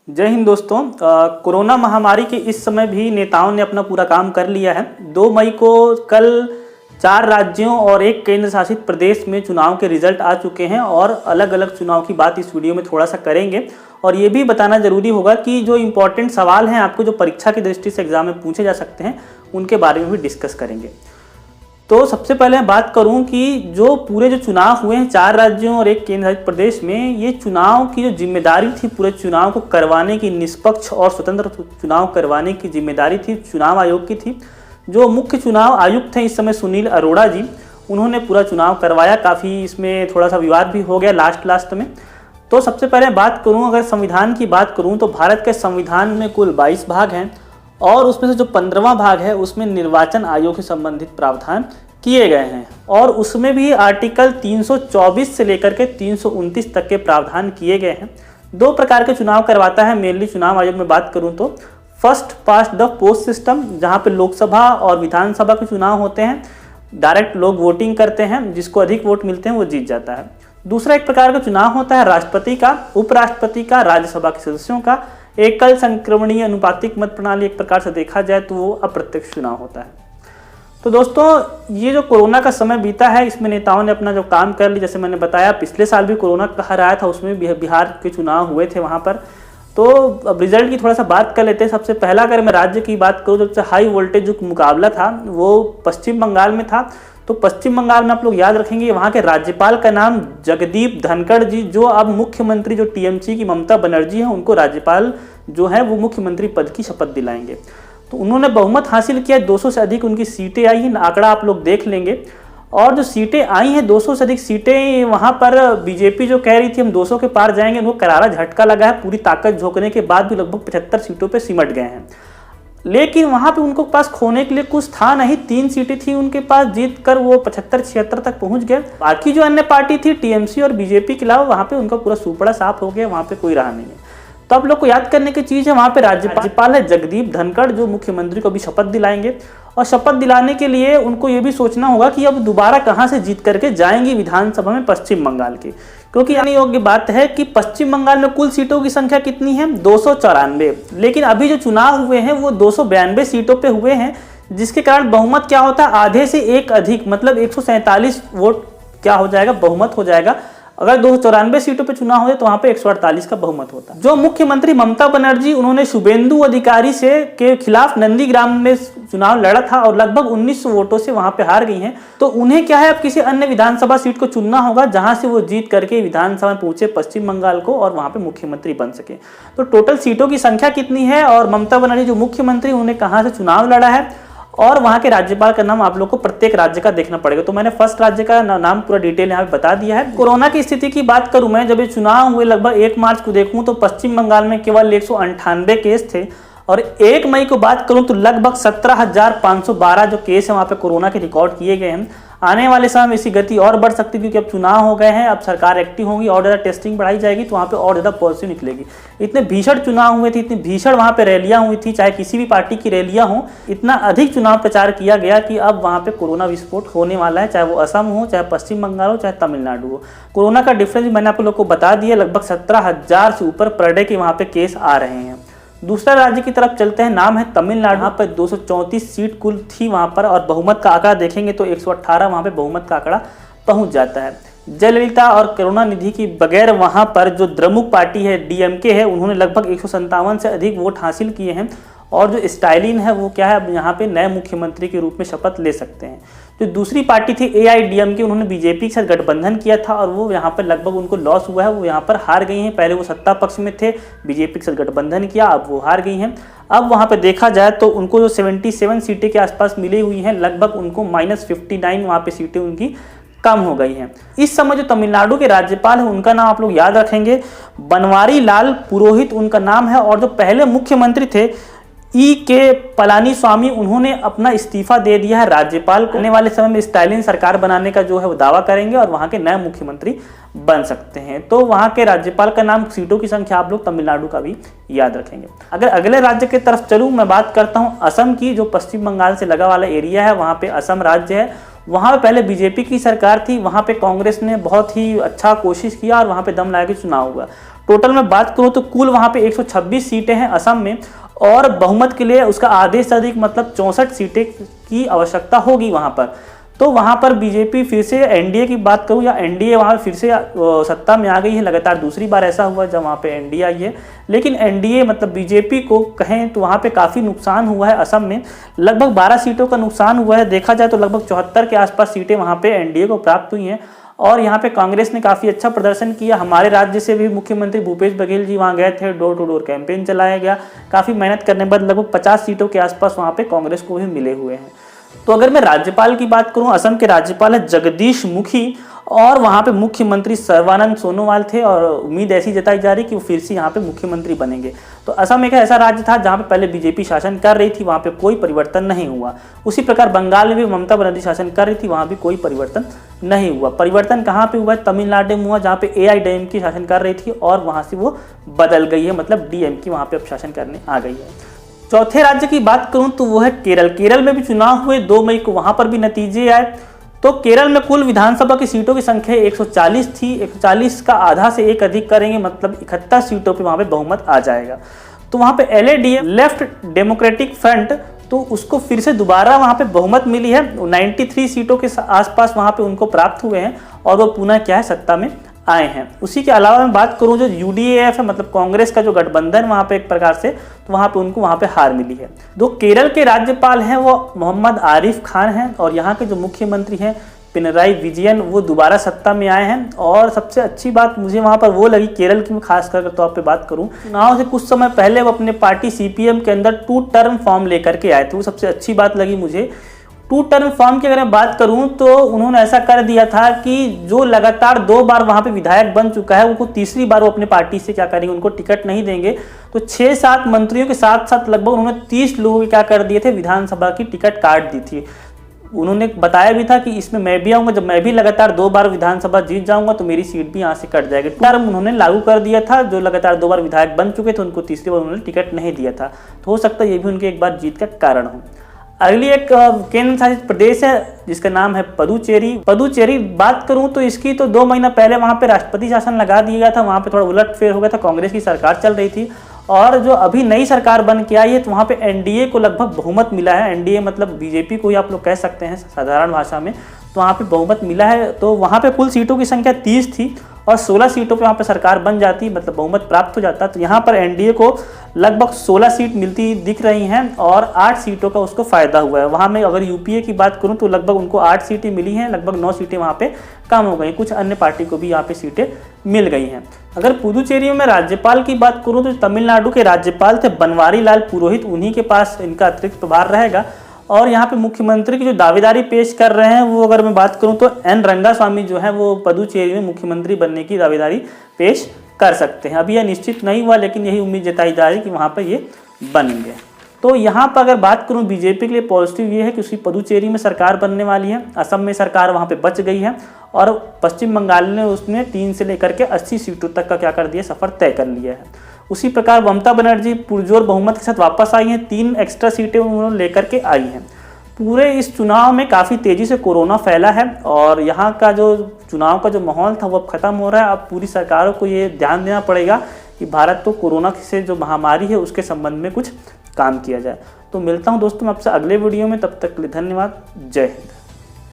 जय हिंद दोस्तों। कोरोना महामारी के इस समय भी नेताओं ने अपना पूरा काम कर लिया है। 2 मई को कल 4 राज्यों और 1 केंद्र शासित प्रदेश में चुनाव के रिजल्ट आ चुके हैं और अलग अलग चुनाव की बात इस वीडियो में थोड़ा सा करेंगे। और ये भी बताना जरूरी होगा कि जो इम्पोर्टेंट सवाल हैं आपको जो परीक्षा की दृष्टि से एग्जाम में पूछे जा सकते हैं उनके बारे में भी डिस्कस करेंगे। तो सबसे पहले मैं बात करूं कि जो चुनाव हुए हैं 4 राज्यों और 1 केंद्र शासित प्रदेश में, ये चुनाव की जो जिम्मेदारी थी पूरे चुनाव को करवाने की, निष्पक्ष और स्वतंत्र चुनाव करवाने की जिम्मेदारी थी चुनाव आयोग की थी। जो मुख्य चुनाव आयुक्त हैं इस समय सुनील अरोड़ा जी, उन्होंने पूरा चुनाव करवाया। काफ़ी इसमें थोड़ा सा विवाद भी हो गया लास्ट में। तो सबसे पहले बात करूँ, अगर संविधान की बात करूँ तो भारत के संविधान में कुल 22 भाग हैं और उसमें से जो 15वां भाग है उसमें निर्वाचन आयोग से संबंधित प्रावधान किए गए हैं और उसमें भी आर्टिकल 324 से लेकर के 329 तक के प्रावधान किए गए हैं। 2 प्रकार के चुनाव करवाता है मेनली चुनाव आयोग में बात करूं तो first past the post system, जहां पे लोकसभा और विधानसभा के चुनाव होते हैं, डायरेक्ट लोग वोटिंग करते हैं, जिसको अधिक वोट मिलते हैं वो जीत जाता है। दूसरा एक प्रकार का चुनाव होता है राष्ट्रपति का, उपराष्ट्रपति का, राज्यसभा के सदस्यों का। एकल संक्रमणीय अनुपातिक मत प्रणाली एक प्रकार से देखा जाए तो वो अप्रत्यक्ष चुनाव होता है। तो दोस्तों ये जो कोरोना का समय बीता है इसमें नेताओं ने अपना जो काम कर लिया। जैसे मैंने बताया पिछले साल भी कोरोना कहर आया था, उसमें भी बिहार के चुनाव हुए थे वहाँ पर। तो अब रिजल्ट की थोड़ा सा बात कर लेते हैं। सबसे पहला अगर मैं राज्य की बात करूँ तो सबसे हाई वोल्टेज जो मुकाबला था वो पश्चिम बंगाल में था। तो पश्चिम बंगाल में आप लोग याद रखेंगे वहाँ के राज्यपाल का नाम जगदीप धनखड़ जी, जो अब मुख्यमंत्री जो टीएमसी की ममता बनर्जी है उनको राज्यपाल जो है वो मुख्यमंत्री पद की शपथ दिलाएंगे। तो उन्होंने बहुमत हासिल किया, 200 से अधिक उनकी सीटें आई हैं, आंकड़ा आप लोग देख लेंगे। और जो सीटें आई हैं 200 से अधिक सीटें, वहाँ पर बीजेपी जो कह रही थी हम 200 के पार जाएंगे, उनको करारा झटका लगा है। पूरी ताकत झोंकने के बाद भी लगभग 75 सीटों पे सिमट गए हैं। लेकिन वहाँ पे उनको पास खोने के लिए कुछ था नहीं, 3 सीटें थी उनके पास, जीत कर वो 75-76 तक पहुँच गए। बाकी जो अन्य पार्टी थी टीएमसी और बीजेपी के अलावा वहाँ पे उनका पूरा सुपड़ा साफ हो गया, वहाँ पे कोई रहा नहीं है। तो आप लोग को याद करने की चीज़ है, वहाँ पे राज्यपाल है जगदीप धनखड़ जो मुख्यमंत्री को भी शपथ दिलाएंगे। और शपथ दिलाने के लिए उनको ये भी सोचना होगा कि अब दोबारा कहाँ से जीत करके जाएंगी विधानसभा में पश्चिम बंगाल की, क्योंकि यानी योग्य बात है कि पश्चिम बंगाल में कुल सीटों की संख्या कितनी है 294, लेकिन अभी जो चुनाव हुए हैं वो 292 सीटों पे हुए हैं, जिसके कारण बहुमत क्या होता है आधे से एक अधिक, मतलब 147 वोट क्या हो जाएगा बहुमत हो जाएगा। अगर 294 सीटों पे चुनाव हो तो वहां पे 148 का बहुमत होता है। जो मुख्यमंत्री ममता बनर्जी उन्होंने शुभेंदु अधिकारी से के खिलाफ नंदीग्राम में चुनाव लड़ा था और लगभग 1900 वोटों से वहां पे हार गई हैं। तो उन्हें क्या है अब किसी अन्य विधानसभा सीट को चुनना होगा जहां से वो जीत करके विधानसभा में पहुंचे पश्चिम बंगाल को और वहां पे मुख्यमंत्री बन सके। तो टोटल सीटों की संख्या कितनी है और ममता बनर्जी जो मुख्यमंत्री उन्होंने कहां से चुनाव लड़ा है और वहां के राज्यपाल का नाम आप लोग को प्रत्येक राज्य का देखना पड़ेगा। तो मैंने फर्स्ट राज्य का नाम पूरा डिटेल यहाँ पे बता दिया है। कोरोना की स्थिति की बात करूं मैं, जब ये चुनाव हुए लगभग 1 मार्च को देखूं तो पश्चिम बंगाल में केवल 198 केस थे और 1 मई को बात करूं तो लगभग 17,512 जो केस है वहां पे कोरोना के रिकॉर्ड किए गए हैं। आने वाले समय में इसकी गति और बढ़ सकती है क्योंकि अब चुनाव हो गए हैं, अब सरकार एक्टिव होगी और ज़्यादा टेस्टिंग बढ़ाई जाएगी तो वहाँ पे और ज़्यादा पॉजिटिव निकलेगी। इतने भीषण चुनाव हुए थे, इतनी भीषण वहाँ पे रैलियाँ हुई थी, चाहे किसी भी पार्टी की रैलियाँ हों, इतना अधिक चुनाव प्रचार किया गया कि अब वहाँ पे कोरोना विस्फोट होने वाला है, चाहे वो असम हो, चाहे पश्चिम बंगाल हो, चाहे तमिलनाडु हो। कोरोना का डिफरेंस मैंने आप लोग को बता दिया, लगभग 17,000 से ऊपर पर डे के वहाँ पे केस आ रहे हैं। दूसरा राज्य की तरफ चलते हैं, नाम है तमिलनाडु। वहाँ पर 234 सीट कुल थी वहाँ पर और बहुमत का आंकड़ा देखेंगे तो 118 वहाँ पे बहुमत का आंकड़ा पहुँच जाता है। जयललिता और करुणानिधि की बगैर वहाँ पर जो द्रमुक पार्टी है डीएमके है, उन्होंने लगभग 157 से अधिक वोट हासिल किए हैं और जो स्टालिन है वो क्या है अब यहाँ पे नए मुख्यमंत्री के रूप में शपथ ले सकते हैं। जो दूसरी पार्टी थी एआईडीएमके, उन्होंने बीजेपी के साथ गठबंधन किया था और वो यहाँ पर लगभग उनको लॉस हुआ है, वो यहाँ पर हार गई हैं। पहले वो सत्ता पक्ष में थे, बीजेपी के साथ गठबंधन किया, अब वो हार गई हैं। अब वहाँ पे देखा जाए तो उनको जो 77 सीटें के आसपास मिली हुई हैं, लगभग उनको -59 वहाँ पे सीटें उनकी कम हो गई हैं। इस समय जो तमिलनाडु के राज्यपाल हैं उनका नाम आप लोग याद रखेंगे, बनवारी लाल पुरोहित उनका नाम है। और जो पहले मुख्यमंत्री थे के पलानीस्वामी, उन्होंने अपना इस्तीफा दे दिया है राज्यपाल को। आने वाले समय में स्टालिन सरकार बनाने का जो है वो दावा करेंगे और वहाँ के नए मुख्यमंत्री बन सकते हैं। तो वहाँ के राज्यपाल का नाम, सीटों की संख्या आप लोग तमिलनाडु का भी याद रखेंगे। अगर अगले राज्य की तरफ चलूँ, मैं बात करता हूँ असम की, जो पश्चिम बंगाल से लगा वाला एरिया है, वहाँ पे असम राज्य है। वहाँ पे पहले बीजेपी की सरकार थी, वहाँ पे कांग्रेस ने बहुत ही अच्छा कोशिश किया और वहाँ पे दम लगा के चुनाव हुआ। टोटल में बात करूँ तो कुल वहाँ पे 126 सीटें हैं असम में, और बहुमत के लिए उसका आधे से अधिक मतलब 64 सीटें की आवश्यकता होगी वहाँ पर। तो वहाँ पर बीजेपी फिर से, एनडीए की बात करूँ या एनडीए वहाँ फिर से सत्ता में आ गई है। लगातार दूसरी बार ऐसा हुआ जब वहाँ पे एनडीए आई है, लेकिन एनडीए मतलब बीजेपी को कहें तो वहाँ पे काफ़ी नुकसान हुआ है। असम में लगभग 12 सीटों का नुकसान हुआ है। देखा जाए तो लगभग 74 के आसपास सीटें वहाँ पे एनडीए को प्राप्त हुई हैं, और यहाँ पे कांग्रेस ने काफ़ी अच्छा प्रदर्शन किया। हमारे राज्य से भी मुख्यमंत्री भूपेश बघेल जी वहाँ गए थे, डोर टू डोर कैंपेन चलाया गया। काफ़ी मेहनत करने के बाद लगभग 50 सीटों के आसपास वहाँ पे कांग्रेस को भी मिले हुए हैं। तो अगर मैं राज्यपाल की बात करूं, असम के राज्यपाल है जगदीश मुखी, और वहाँ पे मुख्यमंत्री सर्बानंद सोनोवाल थे, और उम्मीद ऐसी जताई जा रही कि वो फिर से यहाँ पे मुख्यमंत्री बनेंगे। तो असम एक ऐसा राज्य था जहाँ पे पहले बीजेपी शासन कर रही थी, वहाँ पे कोई परिवर्तन नहीं हुआ। उसी प्रकार बंगाल में भी ममता बनर्जी शासन कर रही थी, वहाँ भी कोई परिवर्तन नहीं हुआ। परिवर्तन कहाँ पे हुआ? तमिलनाडु में हुआ, जहाँ पे AIADMK शासन कर रही थी, और वहाँ से वो बदल गई है, मतलब DMK वहाँ पे अब शासन करने आ गई है। चौथे राज्य की बात करूं तो वो है केरल। केरल में भी चुनाव हुए 2 मई को, वहां पर भी नतीजे आए। तो केरल में कुल विधानसभा की सीटों की संख्या 140 थी। 140 का आधा से एक अधिक करेंगे, मतलब 71 सीटों पे वहां पे बहुमत आ जाएगा। तो वहां पे LADM, लेफ्ट डेमोक्रेटिक फ्रंट, तो उसको फिर से दोबारा वहां पे बहुमत मिली है। 93 सीटों के आसपास वहां पे उनको प्राप्त हुए हैं, और वो पुनः क्या है, सत्ता में आए हैं। उसी के अलावा मैं बात करूं जो UDAF है, मतलब कांग्रेस का जो गठबंधन वहां पे एक प्रकार से, तो वहां पे उनको वहां पे हार मिली है। जो केरल के राज्यपाल हैं वो मोहम्मद आरिफ खान हैं, और यहाँ के जो मुख्यमंत्री हैं पिनराई विजयन, वो दोबारा सत्ता में आए हैं। और सबसे अच्छी बात मुझे वहां पर वो लगी, केरल की मैं खास कर तौर पे बात करूं, चुनाव से कुछ समय पहले वो अपने पार्टी CPM के अंदर 2 टर्म फॉर्म लेकर के आए थे। वो सबसे अच्छी बात लगी मुझे। 2 टर्म फॉर्म की अगर मैं बात करूं तो उन्होंने ऐसा कर दिया था कि जो लगातार 2 बार वहां पे विधायक बन चुका है, उनको तीसरी बार वो अपने पार्टी से क्या करेंगे, उनको टिकट नहीं देंगे। तो 6-7 मंत्रियों के साथ साथ लगभग उन्होंने 30 लोगों के क्या कर दिए थे, विधानसभा की टिकट काट दी थी। उन्होंने बताया भी था कि इसमें मैं भी आऊंगा, जब मैं भी लगातार 2 बार विधानसभा जीत जाऊंगा तो मेरी सीट भी यहाँ से कट जाएगी। टर्म उन्होंने लागू कर दिया था। जो लगातार 2 बार विधायक बन चुके थे उनको तीसरी बार उन्होंने टिकट नहीं दिया था। तो हो सकता है ये भी उनके एक बार जीत का कारण हो। अगली एक केंद्र शासित प्रदेश है जिसका नाम है पुदुचेरी। पुदुचेरी बात करूं तो इसकी तो 2 महीना पहले वहां पे राष्ट्रपति शासन लगा दिया गया था। वहां पे थोड़ा उलटफेर हो गया था, कांग्रेस की सरकार चल रही थी, और जो अभी नई सरकार बन के आई है तो वहां पे एनडीए को लगभग बहुमत मिला है। एनडीए मतलब बीजेपी को ही आप लोग कह सकते हैं साधारण भाषा में। तो वहाँ पे बहुमत मिला है। तो वहाँ पे कुल सीटों की संख्या 30 थी और 16 सीटों पे वहाँ पे सरकार बन जाती, मतलब बहुमत प्राप्त हो जाता। तो यहाँ पर एनडीए को लगभग 16 सीट मिलती दिख रही हैं और 8 सीटों का उसको फायदा हुआ है। वहाँ में अगर यूपीए की बात करूँ तो लगभग उनको 8 सीटें मिली हैं, लगभग 9 सीटें वहाँ पे कम हो गई। कुछ अन्य पार्टी को भी यहाँ पे सीटें मिल गई हैं। अगर पुदुचेरी में राज्यपाल की बात करूँ तो तमिलनाडु के राज्यपाल थे बनवारी लाल पुरोहित, उन्हीं के पास इनका अतिरिक्त प्रभार रहेगा। और यहाँ पे मुख्यमंत्री की जो दावेदारी पेश कर रहे हैं वो अगर मैं बात करूँ तो एन रंगास्वामी जो है वो पुदुचेरी में मुख्यमंत्री बनने की दावेदारी पेश कर सकते हैं। अभी यह निश्चित नहीं हुआ, लेकिन यही उम्मीद जताई जा रही है कि वहाँ पर ये बनेंगे। तो यहाँ पर अगर बात करूँ बीजेपी के लिए पॉजिटिव ये है कि उसकी पुदुचेरी में सरकार बनने वाली है। असम में सरकार वहाँ पे बच गई है और पश्चिम बंगाल ने उसने 3 से लेकर के 80 सीटों तक का क्या कर दिया, सफर तय कर लिया है। उसी प्रकार ममता बनर्जी पुरजोर बहुमत के साथ वापस आई हैं, 3 एक्स्ट्रा सीटें उन्होंने लेकर के आई हैं। पूरे इस चुनाव में काफ़ी तेज़ी से कोरोना फैला है और यहाँ का जो चुनाव का जो माहौल था वो अब खत्म हो रहा है। अब पूरी सरकारों को ये ध्यान देना पड़ेगा कि भारत तो कोरोना से जो महामारी है उसके संबंध में कुछ काम किया जाए। तो मिलता हूँ दोस्तों आपसे अगले वीडियो में, तब तक के लिए धन्यवाद। जय हिंद।